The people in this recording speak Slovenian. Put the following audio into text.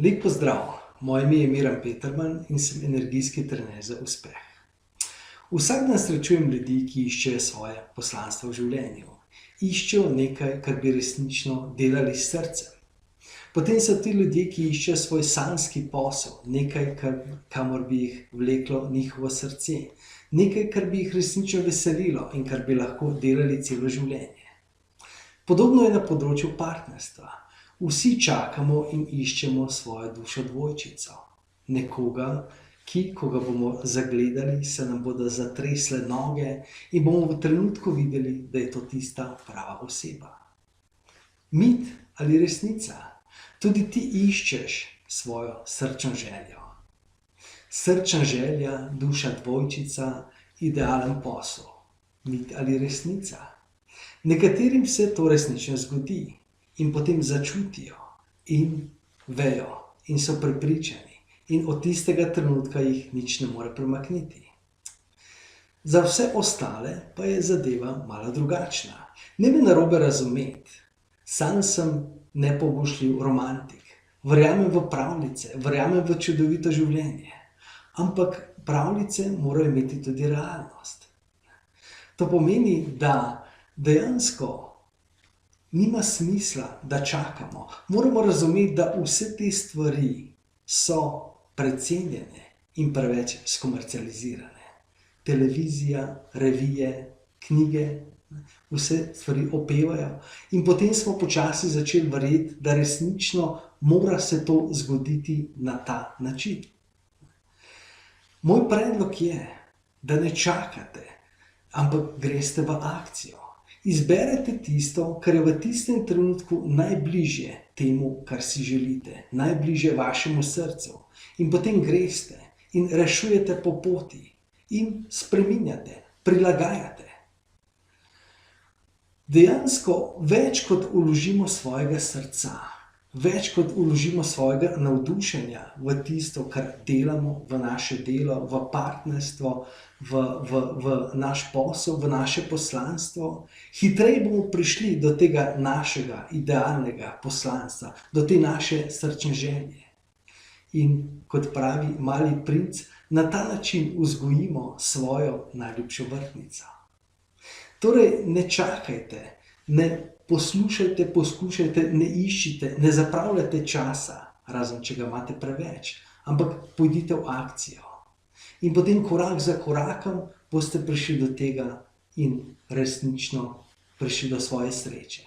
Lep pozdrav, moje ime je Miran Peterman in sem energijski trener za uspeh. Vsak dan srečujem ljudi, ki iščejo svoje poslanstvo v življenju. Iščejo nekaj, kar bi resnično delali s srcem. Potem so ti ljudje, ki iščejo svoj sanjski posel, nekaj, kamor bi jih vleklo njihovo srce. Nekaj, kar bi jih resnično veselilo in kar bi lahko delali celo življenje. Podobno je na področju partnerstva. Vsi čakamo in iščemo svojo dušo dvojčico. Nekoga, ko ga bomo zagledali, se nam bodo zatresle noge in bomo v trenutku videli, da je to tista prava oseba. Mit ali resnica? Tudi ti iščeš svojo srčno željo. Srčna želja, duša dvojčica, idealen posel. Mit ali resnica? Nekaterim se to resnično zgodi. In potem začutijo in vejo in so prepričani in od tistega trenutka jih nič ne more premakniti. Za vse ostale pa je zadeva malo drugačna. Ne me narobe razumeti, sam sem nepoboljšljiv romantik. Verjamem v pravljice, verjamem v čudovito življenje. Ampak pravljice morajo imeti tudi realnost. To pomeni, da dejansko nima smisla, da čakamo. Moramo razumeti, da vse te stvari so precenjene in preveč skomercializirane. Televizija, revije, knjige, vse stvari opevajo. In potem smo počasi začeli verjeti, da resnično mora se to zgoditi na ta način. Moj predlog je, da ne čakate, ampak greste v akcijo. Izberete tisto, kar je v tistem trenutku najbližje temu, kar si želite, najbližje vašemu srcu. In potem greste in rešujete po poti in spreminjate, prilagajate. Dejansko več kot vložimo svojega srca, več kot vložimo svojega navdušenja v tisto, kar delamo, v naše delo, v partnerstvo, v naš posel, v naše poslanstvo, hitreje bomo prišli do tega našega idealnega poslanstva, do te naše srčne želje. In kot pravi Mali princ, na ta način vzgojimo svojo najljubšo vrtnico. Torej, ne čakajte, ne poslušajte, poskušajte, ne iščite, ne zapravljate časa, razen če ga imate preveč, ampak pojdite v akcijo. In potem korak za korakom boste prišli do tega in resnično prišli do svoje sreče.